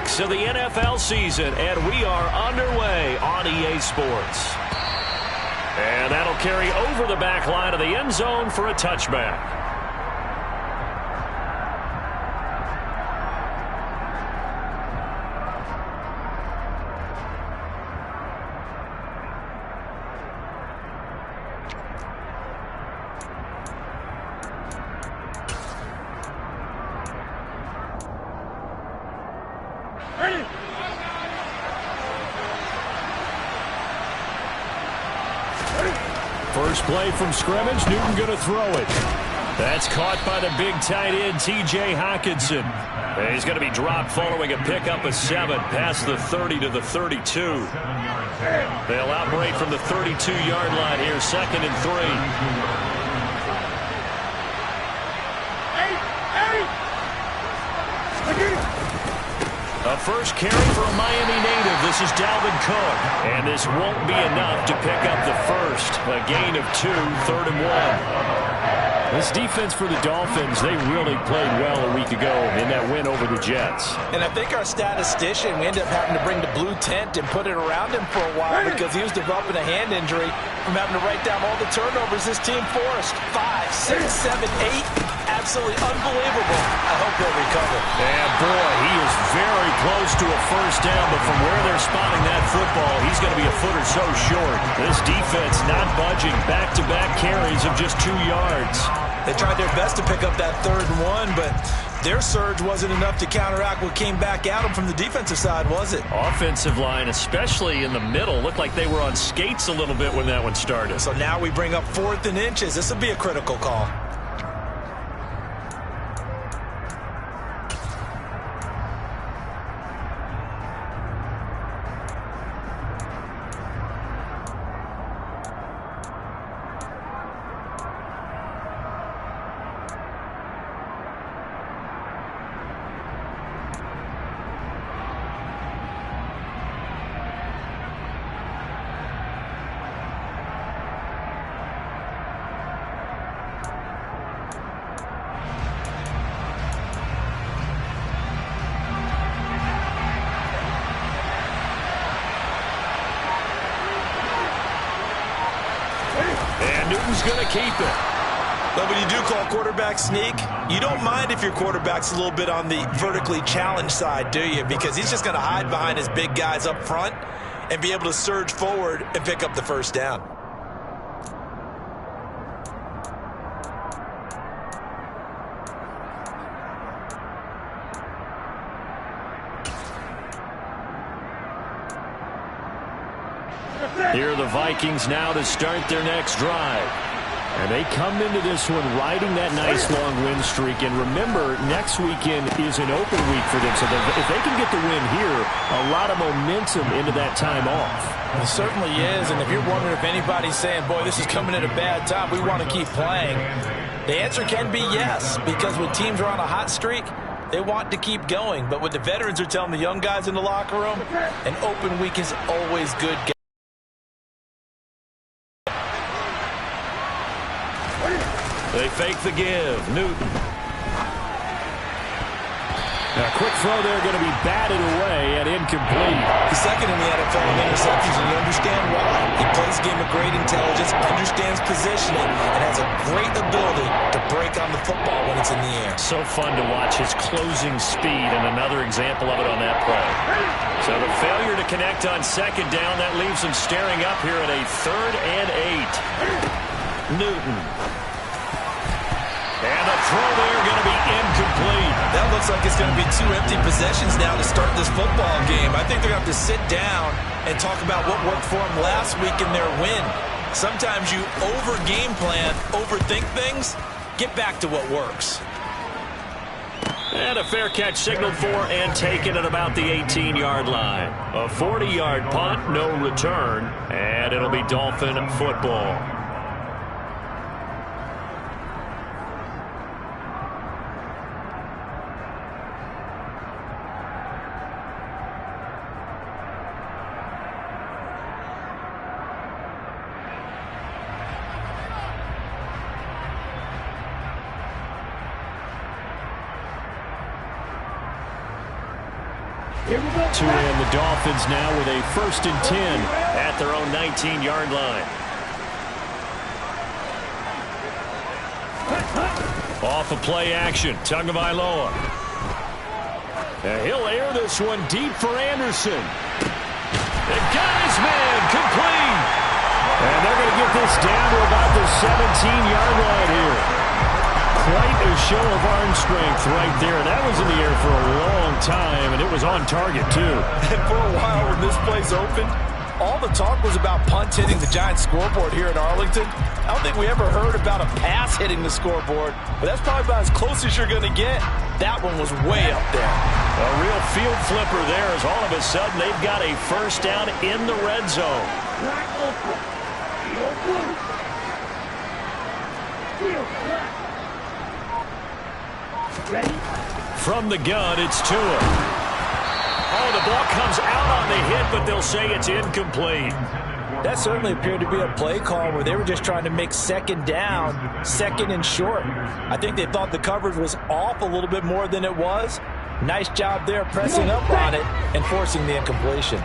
weeks of the NFL season, and we are underway on EA Sports. And that'll carry over the back line of the end zone for a touchback. First play from scrimmage, Newton going to throw it. That's caught by the big tight end, T.J. Hockenson. And he's going to be dropped following a pickup of 7 past the 30 to the 32. They'll operate from the 32-yard line here, 2nd and 3. A first carry for a Miami native. This is Dalvin Cook. And this won't be enough to pick up the first. A gain of 2, 3rd and 1. This defense for the Dolphins, they really played well a week ago in that win over the Jets. And I think our statistician, we ended up having to bring the blue tent and put it around him for a while because he was developing a hand injury from having to write down all the turnovers this team forced. 5, 6, 7, 8. Absolutely unbelievable. I hope he'll recover. And boy, he is very close to a first down, but from where they're spotting that football, he's going to be a foot or so short. This defense not budging. Back-to-back carries of just 2 yards. They tried their best to pick up that 3rd and 1, but their surge wasn't enough to counteract what came back at them from the defensive side, was it? Offensive line, especially in the middle, looked like they were on skates a little bit when that one started. So now we bring up 4th and inches. This will be a critical call. Newton's going to keep it. But when you do call quarterback sneak, you don't mind if your quarterback's a little bit on the vertically challenged side, do you? Because he's just going to hide behind his big guys up front and be able to surge forward and pick up the first down. Here are the Vikings now to start their next drive. And they come into this one riding that nice long win streak. And remember, next weekend is an open week for them. So if they can get the win here, a lot of momentum into that time off. It certainly is. And if you're wondering if anybody's saying, boy, this is coming at a bad time, we want to keep playing, the answer can be yes. Because when teams are on a hot streak, they want to keep going. But what the veterans are telling the young guys in the locker room, an open week is always good. They fake the give. Newton. A quick throw there going to be batted away and incomplete. He's second in the NFL in interceptions, and you understand why. He plays the game with great intelligence, understands positioning, and has a great ability to break on the football when it's in the air. So fun to watch his closing speed, and another example of it on that play. So the failure to connect on 2nd down, that leaves him staring up here at a 3rd and 8. Newton. And the throw there going to be incomplete. That looks like it's going to be 2 empty possessions now to start this football game. I think they're going to have to sit down and talk about what worked for them last week in their win. Sometimes you over-game plan, overthink things. Get back to what works. And a fair catch signaled for and taken at about the 18-yard line. A 40-yard punt, no return, and it'll be Dolphin football. To end the Dolphins now with a 1st and 10 at their own 19-yard line. Off of play action, Tagovailoa. He'll air this one deep for Anderson. They've got his man, complete. And they're going to get this down to about the 17-yard line here. Quite a show of arm strength right there. That was in the air for a long time, and it was on target, too. And for a while when this place opened, all the talk was about punts hitting the Giants scoreboard here in Arlington. I don't think we ever heard about a pass hitting the scoreboard, but that's probably about as close as you're going to get. That one was way up there. A real field flipper there as all of a sudden they've got a 1st down in the red zone. From the gun, it's Tua. Oh, the ball comes out on the hit, but they'll say it's incomplete. That certainly appeared to be a play call where they were just trying to make 2nd down, 2nd and short. I think they thought the coverage was off a little bit more than it was. Nice job there pressing up on it and forcing the incompletion.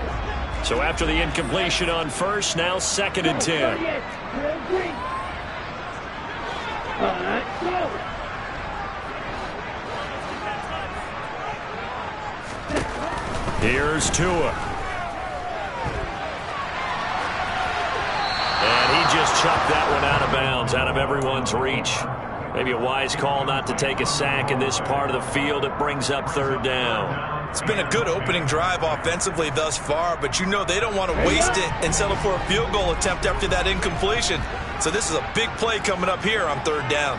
So after the incompletion on 1st, now 2nd and 10. Here's Tua. And he just chucked that one out of bounds, out of everyone's reach. Maybe a wise call not to take a sack in this part of the field. It brings up 3rd down. It's been a good opening drive offensively thus far, but you know they don't want to waste it and settle for a field goal attempt after that incompletion. So this is a big play coming up here on 3rd down.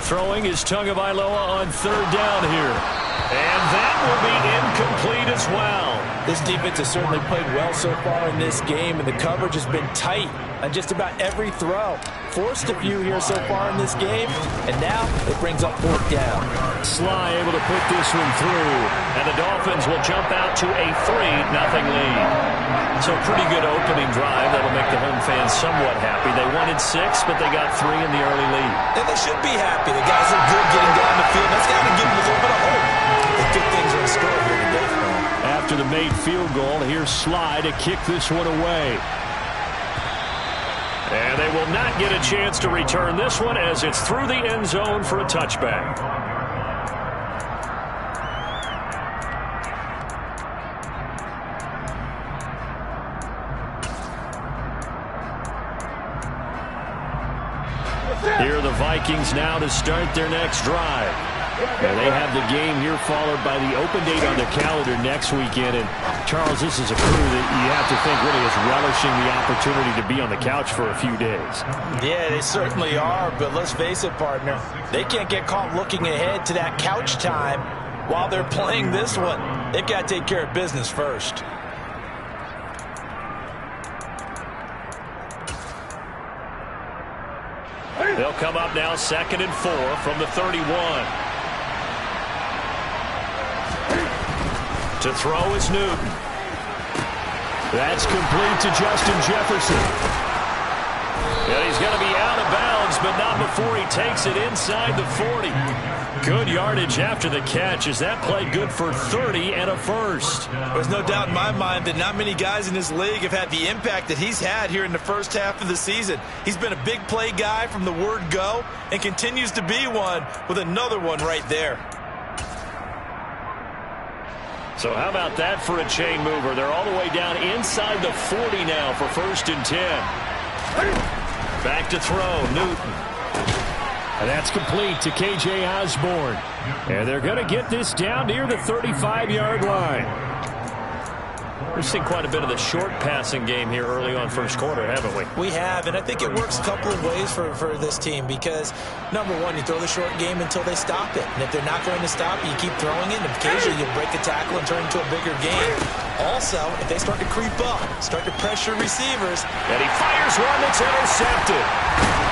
Throwing is Tagovailoa on 3rd down here. And that will be incomplete as well. This defense has certainly played well so far in this game, and the coverage has been tight on just about every throw. Forced a few here so far in this game, and now it brings up 4th down. Sly able to put this one through, and the Dolphins will jump out to a 3-0 lead. So pretty good opening drive. That'll make the home fans somewhat happy. They wanted 6, but they got 3 in the early lead. And they should be happy. The guys look good getting down the field. That's got to give them a little bit of hope. The good things are in store here today. After the made field goal, here's Sly to kick this one away. And they will not get a chance to return this one as it's through the end zone for a touchback. Here are the Vikings now to start their next drive. And they have the game here followed by the open date on their calendar next weekend. And, Charles, this is a crew that you have to think really is relishing the opportunity to be on the couch for a few days. Yeah, they certainly are. But let's face it, partner, they can't get caught looking ahead to that couch time while they're playing this one. They've got to take care of business first. They'll come up now 2nd and 4 from the 31. To throw is Newton. That's complete to Justin Jefferson. And he's going to be out of bounds, but not before he takes it inside the 40. Good yardage after the catch as that play good for 30 and a 1st. There's no doubt in my mind that not many guys in this league have had the impact that he's had here in the first half of the season. He's been a big play guy from the word go and continues to be one with another one right there. So how about that for a chain mover? They're all the way down inside the 40 now for 1st and 10. Back to throw, Newton. And that's complete to K.J. Osborne. And they're going to get this down near the 35-yard line. We've seen quite a bit of the short passing game here early on 1st quarter, haven't we? We have, and I think it works a couple of ways for this team because, number one, you throw the short game until they stop it. And if they're not going to stop it, you keep throwing it, and occasionally you'll break a tackle and turn it into a bigger game. Also, if they start to creep up, start to pressure receivers. And he fires one that's intercepted.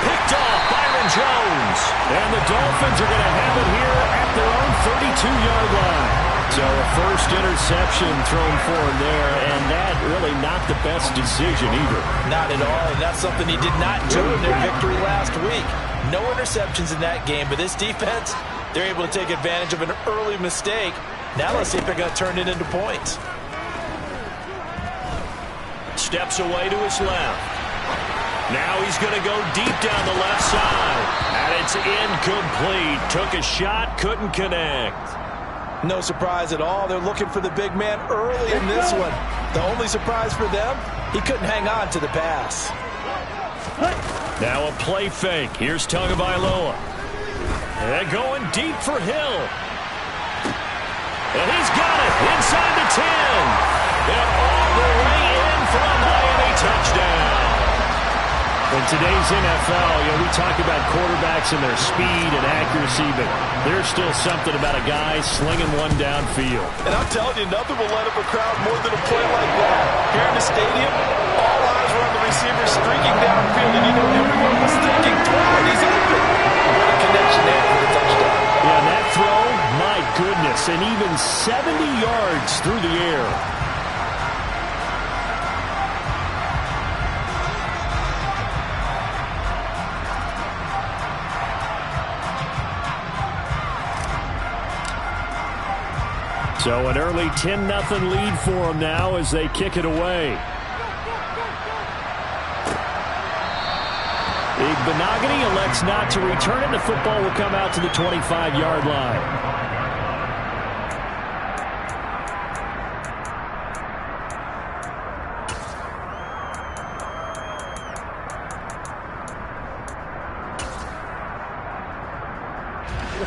Picked off Byron Jones. And the Dolphins are going to have it here at their own 32-yard line. So a 1st interception thrown for him there, and that really not the best decision either. Not at all, and that's something he did not do in their victory last week. No interceptions in that game, but this defense, They're able to take advantage of an early mistake. Now let's see if they're going to turn it into points. Steps away to his left. Now he's going to go deep down the left side. And it's incomplete. Took a shot, couldn't connect. No surprise at all. They're looking for the big man early in this one. The only surprise for them, he couldn't hang on to the pass. Now a play fake. Here's Tagovailoa. And going deep for Hill. And he's got it inside the 10. And all the way in for a Miami touchdown. In today's NFL, we talk about quarterbacks and their speed and accuracy, but there's still something about a guy slinging one downfield. And I'm telling you, nothing will light up a crowd more than a play like that. Here in the stadium, all eyes were on the receiver streaking downfield, and everyone was thinking, throw it, he's open. What a connection there for the touchdown. Yeah, and that throw, my goodness, and even 70 yards through the air. So an early 10-0 lead for them now as they kick it away. Igbenogany elects not to return it. The football will come out to the 25-yard line.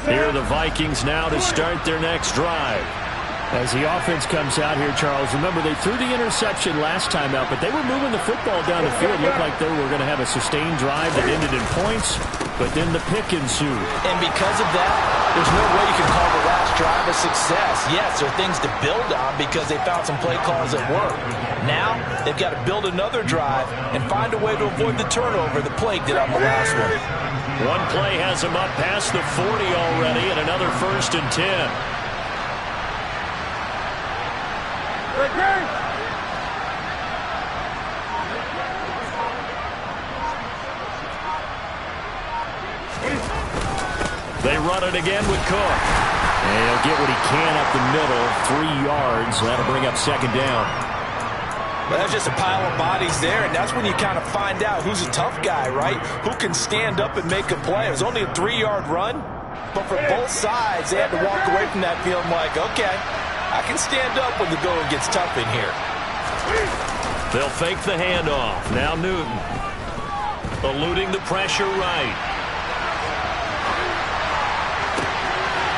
Here are the Vikings now to start their next drive. As the offense comes out here, Charles, remember they threw the interception last time out, but they were moving the football down the field. Looked like they were going to have a sustained drive that ended in points, but then the pick ensued. And because of that, there's no way you can call the last drive a success. Yes, there are things to build on because they found some play calls that work. Now, they've got to build another drive and find a way to avoid the turnover the plague did on the last one. One play has them up past the 40 already, and another 1st and 10. They run it again with Cook. And he'll get what he can up the middle, 3 yards. That'll bring up 2nd down. Well, there's just a pile of bodies there, and that's when you kind of find out who's a tough guy, right? Who can stand up and make a play. It was only a 3-yard run, but for both sides, they had to walk away from that field like, okay, I can stand up when the going gets tough in here. They'll fake the handoff. Now Newton. Eluding the pressure right.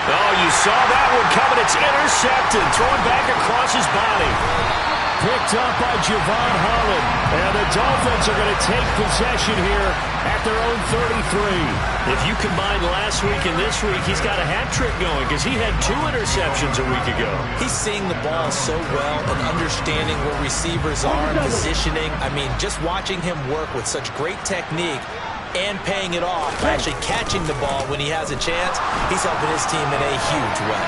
Oh, you saw that one coming. It's intercepted. Thrown back across his body. Picked up by Javon Holland. And the Dolphins are going to take possession here at their own 33. If you combine last week and this week, he's got a hat trick going because he had 2 interceptions a week ago. He's seeing the ball so well and understanding where receivers are and positioning. I mean, just watching him work with such great technique and paying it off by actually catching the ball when he has a chance, he's helping his team in a huge way.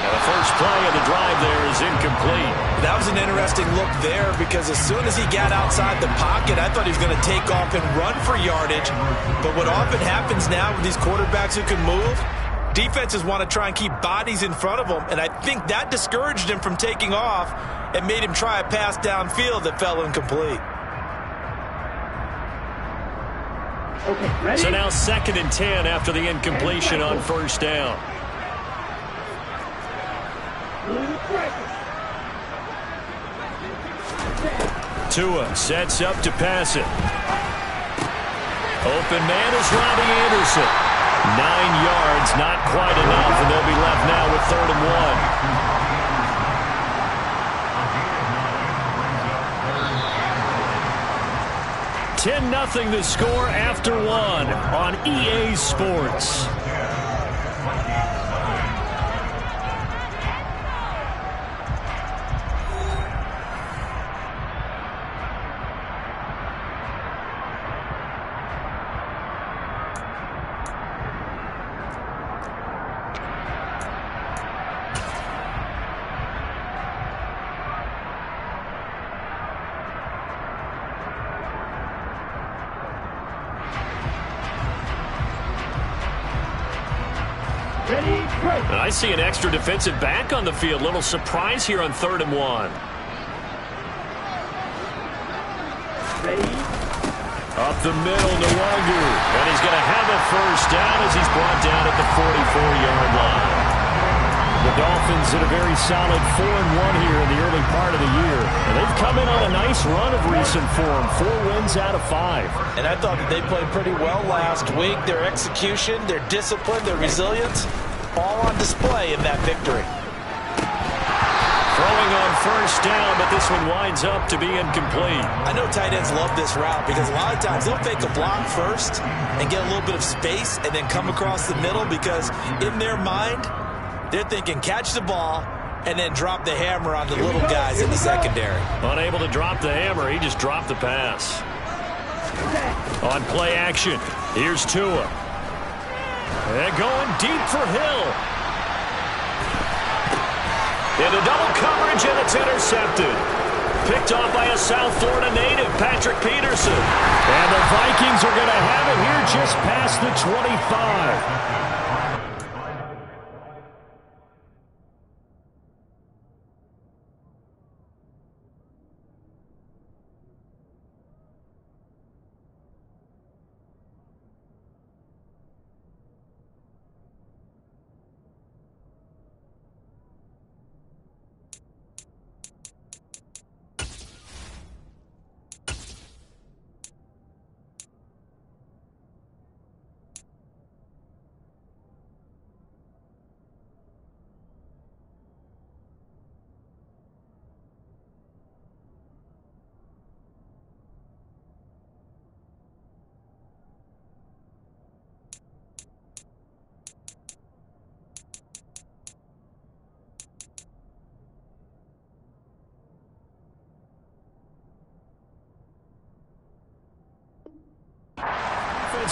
Now the first play of the drive there is incomplete. That was an interesting look there because as soon as he got outside the pocket, I thought he was going to take off and run for yardage. But what often happens now with these quarterbacks who can move, defenses want to try and keep bodies in front of them, and I think that discouraged him from taking off and made him try a pass downfield that fell incomplete. Okay, so now 2nd and 10 after the incompletion on 1st down. Tua sets up to pass it. Open man is Robbie Anderson. 9 yards, not quite enough, and they'll be left now with 3rd and 1. 10-0 the score after 1 on EA Sports. And I see an extra defensive back on the field. Little surprise here on 3rd and 1. Up the middle, Nwangu. And he's going to have a first down as he's brought down at the 44-yard line. The Dolphins in a very solid 4-1 here in the early part of the year. And they've come in on a nice run of recent form. 4 wins out of 5. And I thought that they played pretty well last week. Their execution, their discipline, their resilience, all on display in that victory. Throwing on first down, but this one winds up to be incomplete. I know tight ends love this route because a lot of times they'll fake a block first and get a little bit of space and then come across the middle because in their mind, they're thinking catch the ball and then drop the hammer on the little guys in the secondary. Unable to drop the hammer, he just dropped the pass. On play action, here's Tua. And going deep for Hill. Into double coverage, and it's intercepted. Picked off by a South Florida native, Patrick Peterson. And the Vikings are going to have it here just past the 25.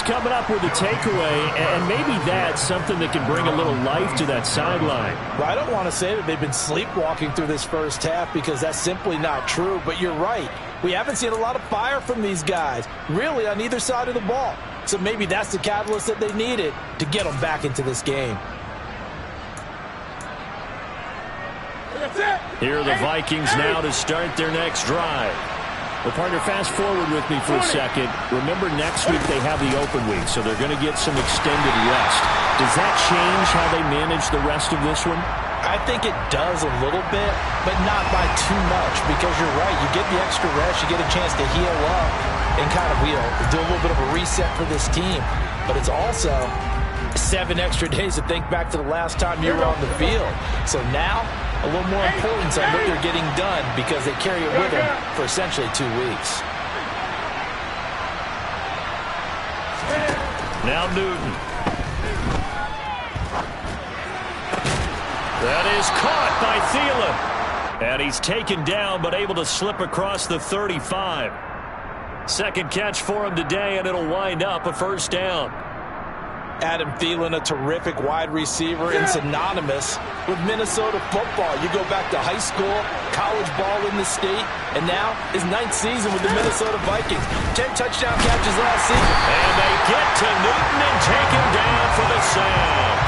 Coming up with a takeaway, and maybe that's something that can bring a little life to that sideline. Well, I don't want to say that they've been sleepwalking through this first half because that's simply not true, but you're right. We haven't seen a lot of fire from these guys, really on either side of the ball. So maybe that's the catalyst that they needed to get them back into this game. Here are the Vikings now to start their next drive. Well, partner, fast forward with me for a second. Remember, next week they have the open week, so they're going to get some extended rest. Does that change how they manage the rest of this one? I think it does a little bit, but not by too much, because you're right. You get the extra rest, you get a chance to heal up and kind of do a little bit of a reset for this team. But it's also 7 extra days to think back to the last time you were on the field. So now, a little more importance on what they're getting done because they carry it with them for essentially 2 weeks. Now Newton. That is caught by Thielen. And he's taken down but able to slip across the 35. Second catch for him today, and it'll wind up a first down. Adam Thielen, a terrific wide receiver and synonymous with Minnesota football. You go back to high school, college ball in the state, and now his 9th season with the Minnesota Vikings. 10 touchdown catches last season. And they get to Newton and take him down for the sack.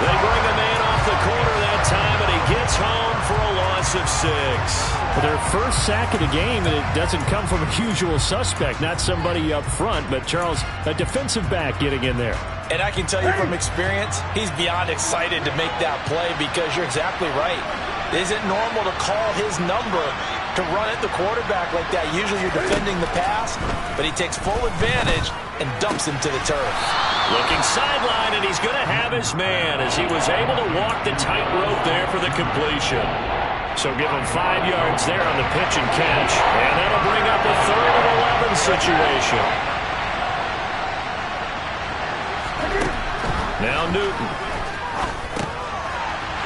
They bring him in off the corner that time, and he gets home for a loss of 6. For their first sack of the game, and it doesn't come from a usual suspect, not somebody up front, but Charles, a defensive back getting in there. And I can tell you from experience, he's beyond excited to make that play because you're exactly right. Is it normal to call his number to run at the quarterback like that? Usually you're defending the pass, but he takes full advantage and dumps him to the turf. Looking sideline, and he's going to have his man as he was able to walk the tightrope there for the completion. So give him 5 yards there on the pitch and catch. And that'll bring up a 3rd and 11 situation. Now Newton.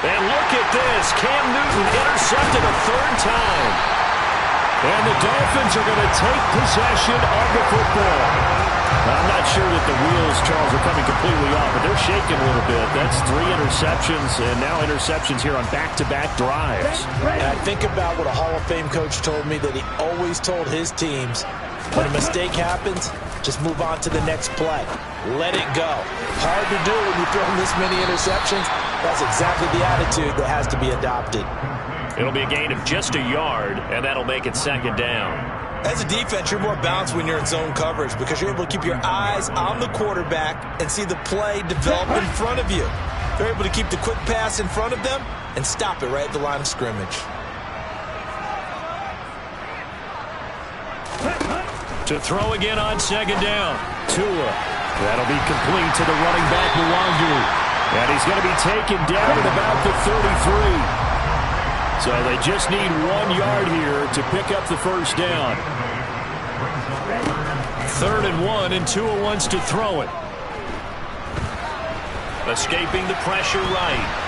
And look at this. Cam Newton intercepted a 3rd time. And the Dolphins are going to take possession of the football. I'm not sure that the wheels, Charles, are coming completely off, but they're shaking a little bit. That's 3 interceptions, and now interceptions here on back-to-back drives. And I think about what a Hall of Fame coach told me, that he always told his teams, when a mistake happens, Just move on to the next play. Let it go. Hard to do when you throw this many interceptions. That's exactly the attitude that has to be adopted. It'll be a gain of just a yard, and that'll make it second down. As a defense, you're more balanced when you're in zone coverage because you're able to keep your eyes on the quarterback and see the play develop in front of you. They're able to keep the quick pass in front of them and stop it right at the line of scrimmage. To throw again on second down. Tua. That'll be complete to the running back, Mwangu. And he's going to be taken down at about the 33. So they just need 1 yard here to pick up the first down. 3rd and 1, and Tua wants to throw it. Escaping the pressure right.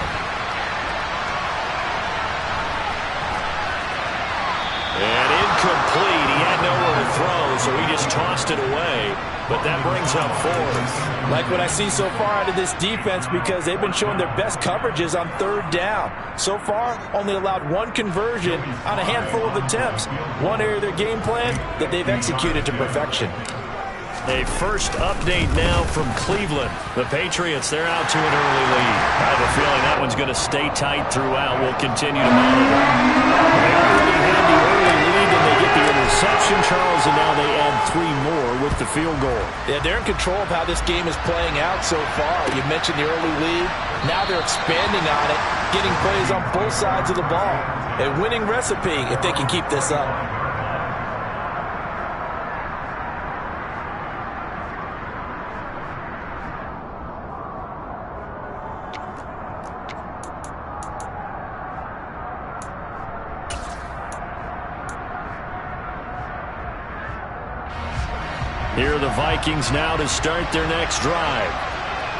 And incomplete. He had nowhere to throw, so he just tossed it away. But that brings up 4th. Like what I see so far out of this defense because they've been showing their best coverages on 3rd down. So far, only allowed 1 conversion on a handful of attempts. One area of their game plan that they've executed to perfection. A first update now from Cleveland. The Patriots, they're out to an early lead. I have a feeling that one's going to stay tight throughout. We'll continue to monitor. They already had the early lead, and they get the interception, Charles, and now they add 3 more with the field goal. Yeah, they're in control of how this game is playing out so far. You mentioned the early lead. Now they're expanding on it, getting plays on both sides of the ball. A winning recipe if they can keep this up. Here are the Vikings now to start their next drive.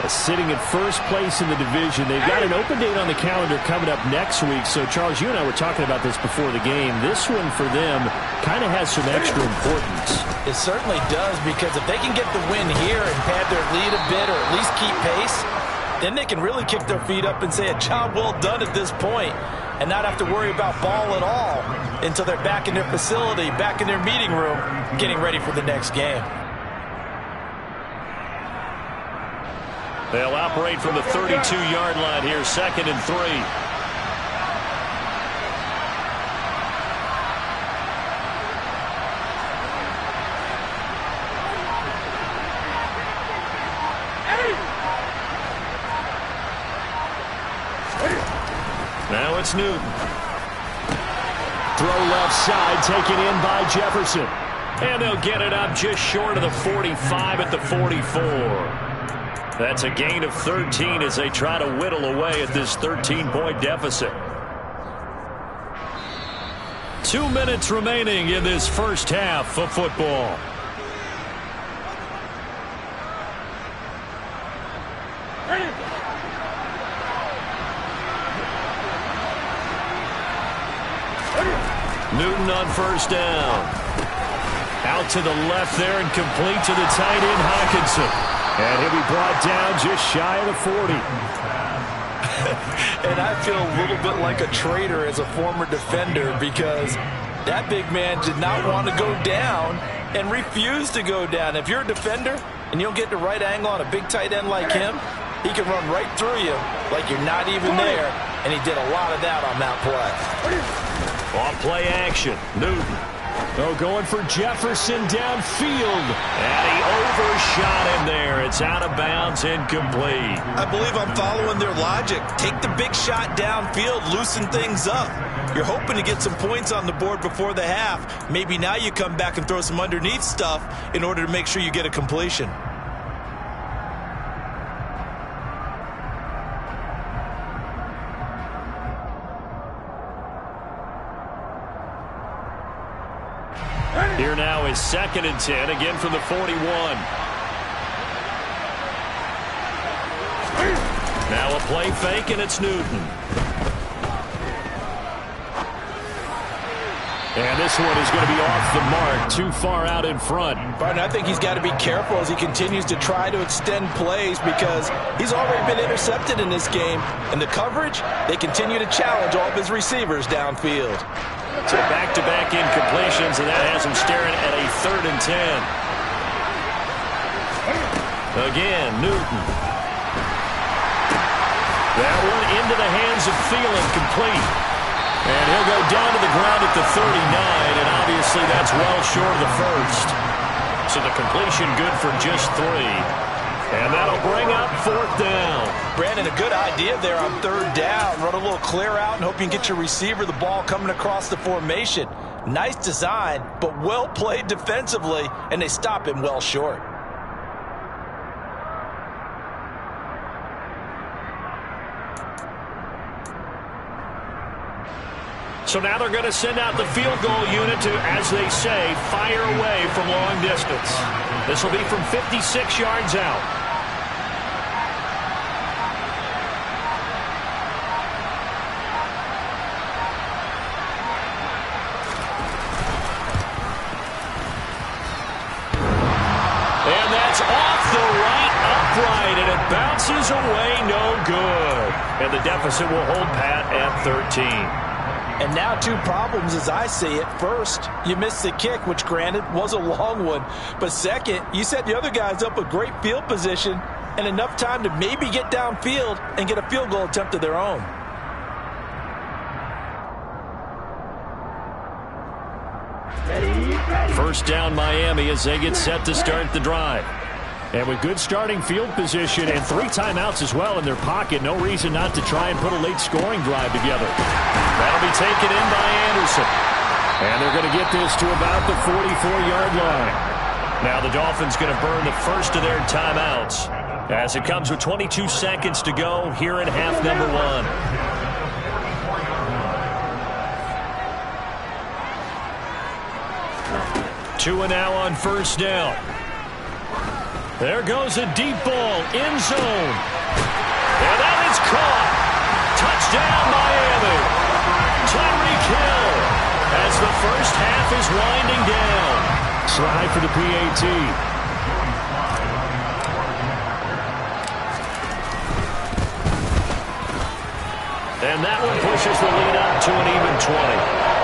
Sitting at first place in the division. They've got an open date on the calendar coming up next week. So, Charles, you and I were talking about this before the game. This one for them kind of has some extra importance. It certainly does because if they can get the win here and pad their lead a bit or at least keep pace, then they can really kick their feet up and say a job well done at this point and not have to worry about ball at all until they're back in their facility, back in their meeting room, getting ready for the next game. They'll operate from the 32-yard line here, 2nd and 3. Now it's Newton. Throw left side, taken in by Jefferson. And they'll get it up just short of the 45 at the 44. That's a gain of 13 as they try to whittle away at this 13-point deficit. 2 minutes remaining in this first half of football. Newton on first down. Out to the left there and complete to the tight end, Hockenson. And he'll be brought down just shy of the 40. And I feel a little bit like a traitor as a former defender because that big man did not want to go down and refused to go down. If you're a defender and you don't get the right angle on a big tight end like him, he can run right through you like you're not even there. And he did a lot of that on that play. On play action, Newton. Oh, going for Jefferson downfield. And he overshot him there. It's out of bounds, incomplete. I believe I'm following their logic. Take the big shot downfield, loosen things up. You're hoping to get some points on the board before the half. Maybe now you come back and throw some underneath stuff in order to make sure you get a completion. Here now is 2nd and 10, again from the 41. Now a play fake, and it's Newton. And this one is going to be off the mark, too far out in front. Barton, I think he's got to be careful as he continues to try to extend plays because he's already been intercepted in this game. And the coverage, they continue to challenge all of his receivers downfield. So back-to-back incompletions, and that has him staring at a 3rd and 10. Again, Newton. That one into the hands of Thielen, complete. And he'll go down to the ground at the 39, and obviously that's well short of the first. So the completion good for just 3. And that'll bring up 4th down. Brandon, a good idea there on 3rd down. Run a little clear out and hope you can get your receiver the ball coming across the formation. Nice design, but well played defensively, and they stop him well short. So now they're going to send out the field goal unit to, as they say, fire away from long distance. This will be from 56 yards out. And that's off the right upright, and it bounces away, no good. And the deficit will hold pat at 13. And now 2 problems as I see it. First, you missed the kick, which granted was a long one. But second, you set the other guys up with great field position and enough time to maybe get downfield and get a field goal attempt of their own. First down Miami as they get set to start the drive. And with good starting field position and 3 timeouts as well in their pocket, no reason not to try and put a late scoring drive together. That'll be taken in by Anderson. And they're going to get this to about the 44-yard line. Now the Dolphins going to burn the first of their timeouts as it comes with 22 seconds to go here in half number 1. Two and now on first down. There goes a deep ball, end zone. And that is caught. Touchdown, Miami. Tyreek Hill as the first half is winding down. Slide for the PAT. And that one pushes the lead up to an even 20.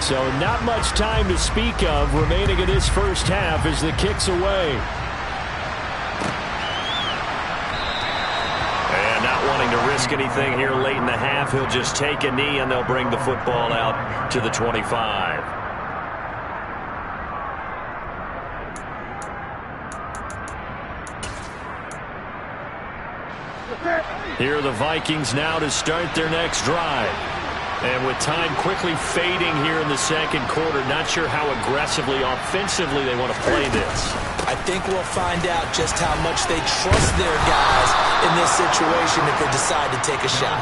So not much time to speak of remaining in this first half as the kick's away. And not wanting to risk anything here late in the half, he'll just take a knee and they'll bring the football out to the 25. Here are the Vikings now to start their next drive. And with time quickly fading here in the second quarter, not sure how aggressively, offensively they want to play this. I think we'll find out just how much they trust their guys in this situation if they decide to take a shot.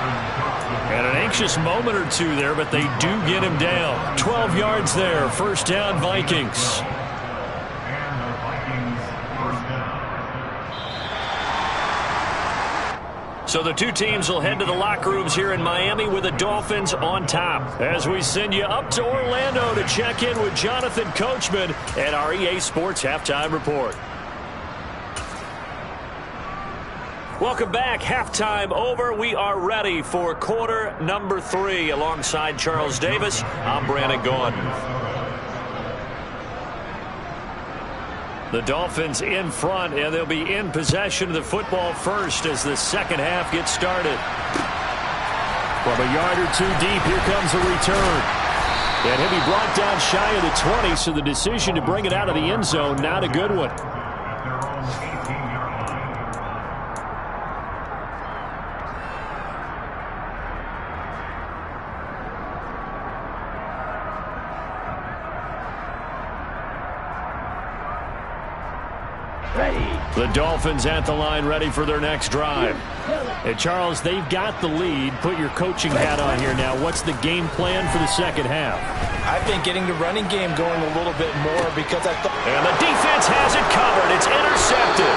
And an anxious moment or two there, but they do get him down. 12 yards there, first down Vikings. So the two teams will head to the locker rooms here in Miami with the Dolphins on top. As we send you up to Orlando to check in with Jonathan Coachman at our EA Sports Halftime Report. Welcome back. Halftime over. We are ready for quarter number 3. Alongside Charles Davis, I'm Brandon Gordon. The Dolphins in front, and they'll be in possession of the football first as the second half gets started. From a yard or two deep, here comes a return. And he'll be brought down shy of the 20, so the decision to bring it out of the end zone, not a good one. The Dolphins at the line ready for their next drive. And Charles, they've got the lead. Put your coaching hat on here now. What's the game plan for the second half? I think getting the running game going a little bit more because I thought... And the defense has it covered. It's intercepted.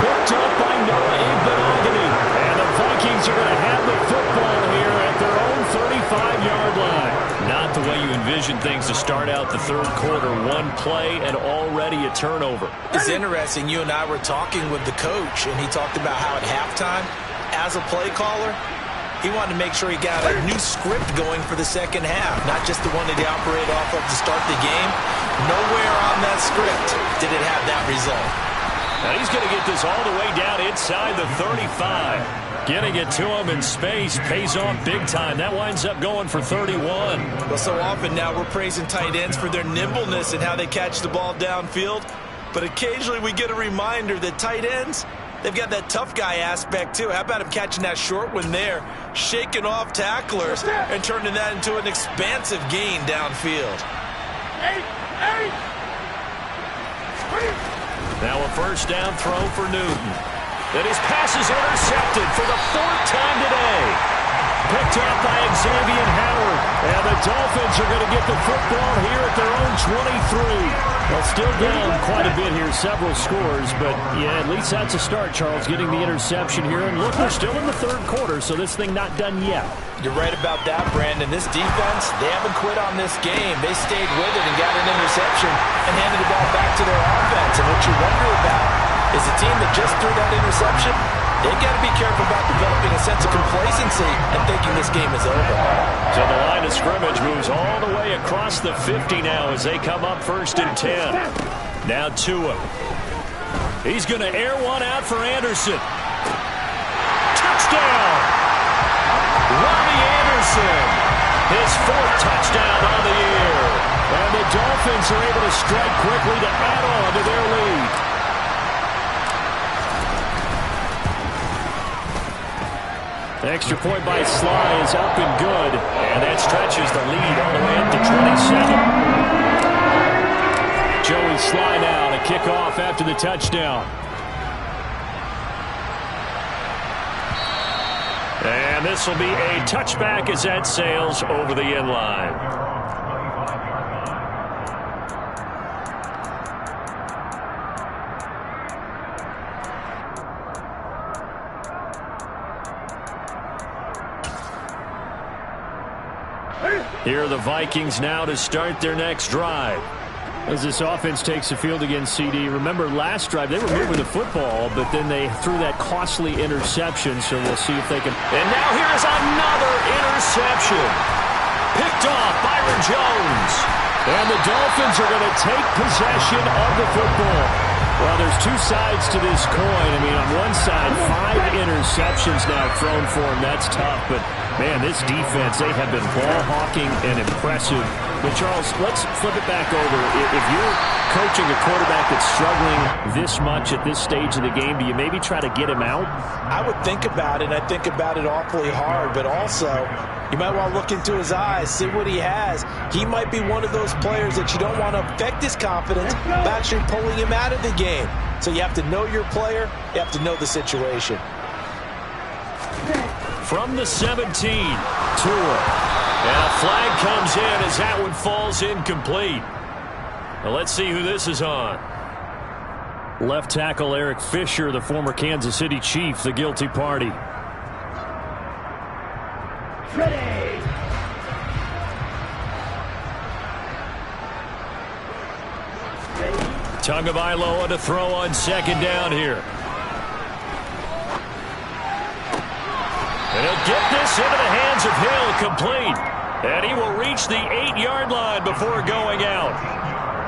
Picked up by Noah Igbenogany. And the Vikings are going to have the football here at their own 35-yard line. Not the the way you envision things to start out the third quarter. One play and already a turnover. It's interesting. You and I were talking with the coach, and he talked about how at halftime, as a play caller, he wanted to make sure he got a new script going for the second half, not just the one that he operated off of to start the game. Nowhere on that script did it have that result. And he's going to get this all the way down inside the 35. Getting it to him in space pays off big time. That winds up going for 31. Well, so often now we're praising tight ends for their nimbleness and how they catch the ball downfield. But occasionally we get a reminder that tight ends, they've got that tough guy aspect too. How about him catching that short one there, shaking off tacklers, and turning that into an expansive gain downfield. Now a first down throw for Newton. And his pass is intercepted for the fourth time today. Picked up by Xavier Howard. And the Dolphins are going to get the football here at their own 23. Well, still down quite a bit here, several scores. But, yeah, at least that's a start, Charles, getting the interception here. And look, we're still in the third quarter, so this thing not done yet. You're right about that, Brandon. This defense, they haven't quit on this game. They stayed with it and got an interception and handed the ball back to their offense. And what you wonder about is the team that just threw that interception, they've got to be careful about developing a sense of complacency and thinking this game is over. So the line of scrimmage moves all the way across the 50 now as they come up first and 10. Now Tua. He's going to air one out for Anderson. Touchdown! Robbie Anderson, his fourth touchdown on the year. And the Dolphins are able to strike quickly to add on to their lead. Extra point by Sly is up and good. And that stretches the lead all the way up to 27. Joey Sly now to kick off after the touchdown. And this will be a touchback as that sails over the end line. Here are the Vikings now to start their next drive. As this offense takes the field against CD, remember last drive they were moving the football, but then they threw that costly interception, so we'll see if they can. And now here's another interception. Picked off Byron Jones. And the Dolphins are going to take possession of the football. Well, there's two sides to this coin. I mean, on one side, 5 interceptions now thrown for him. That's tough, but man, this defense, they have been ball hawking and impressive. But, Charles, let's flip it back over. If you're coaching a quarterback that's struggling this much at this stage of the game, do you maybe try to get him out? I would think about it. I think about it awfully hard, but also you might want to look into his eyes, see what he has. He might be one of those players that you don't want to affect his confidence by actually pulling him out of the game. So you have to know your player. You have to know the situation. From the 17, Tua. And a flag comes in as that one falls incomplete. Now let's see who this is on. Left tackle Eric Fisher, the former Kansas City Chief, the guilty party. Ready. Tagovailoa to throw on second down here. And he'll get this into the hands of Hill, complete. And he will reach the 8-yard line before going out.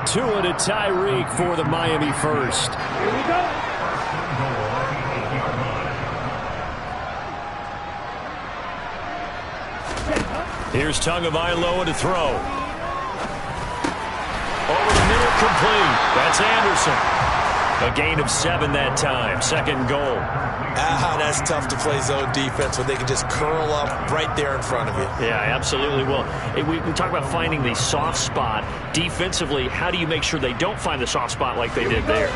Tua to Tyreek for the Miami first. Here we go. Here's Tagovailoa to throw. Over the middle, complete. That's Anderson. A gain of 7 that time. Second and goal. That's tough to play zone defense when they can just curl up right there in front of you. Yeah, absolutely. Well, we talk about finding the soft spot. Defensively, how do you make sure they don't find the soft spot like they did there?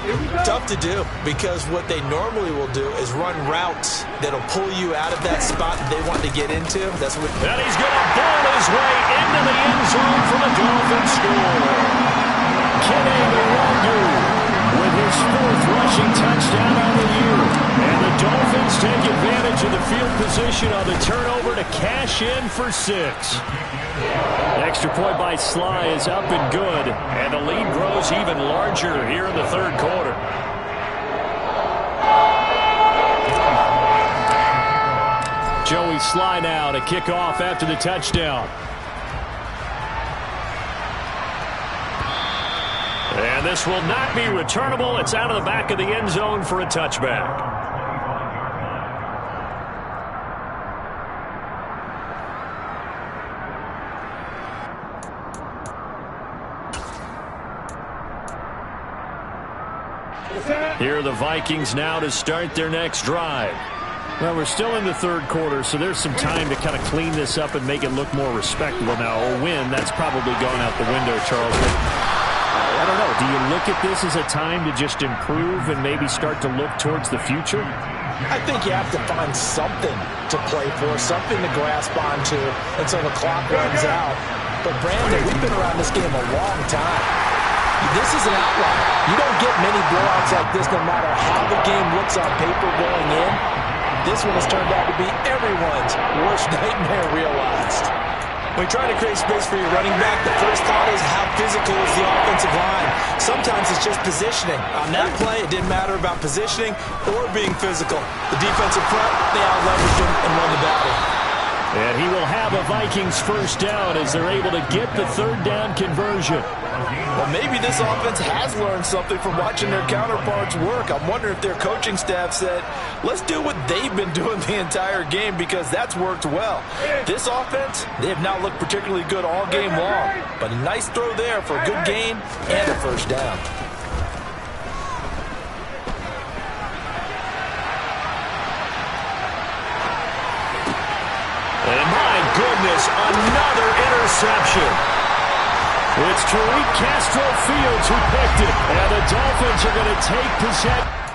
Tough to do, because what they normally will do is run routes that'll pull you out of that spot that they want to get into. That's what. And he's going to ball his way into the end zone for the Dolphins score. Kenny Nwangwu with his 4th rushing touchdown on the year. And the Dolphins Dolphins take advantage of the field position on the turnover to cash in for 6. Extra point by Sly is up and good, and the lead grows even larger here in the third quarter. Joey Sly now to kick off after the touchdown. And this will not be returnable. It's out of the back of the end zone for a touchback. Here are the Vikings now to start their next drive. Well, we're still in the third quarter, so there's some time to kind of clean this up and make it look more respectable now. Or win, that's probably gone out the window, Charles. But I don't know. Do you look at this as a time to just improve and maybe start to look towards the future? I think you have to find something to play for, something to grasp onto until the clock runs out. But, Brandon, we've been around this game a long time. This is an outlier. You don't get many blowouts like this no matter how the game looks on paper going in. This one has turned out to be everyone's worst nightmare realized. When you're trying to create space for your running back, the first thought is how physical is the offensive line. Sometimes it's just positioning. On that play, it didn't matter about positioning or being physical. The defensive front, they out-leveraged him and won the battle. And he will have a Vikings first down as they're able to get the third down conversion. Well, maybe this offense has learned something from watching their counterparts work. I'm wondering if their coaching staff said, let's do what they've been doing the entire game because that's worked well. This offense, they have not looked particularly good all game long, but a nice throw there for a good gain and a first down. And my goodness, another interception. It's Tariq Castro Fields who picked it. And the Dolphins are going to take possession.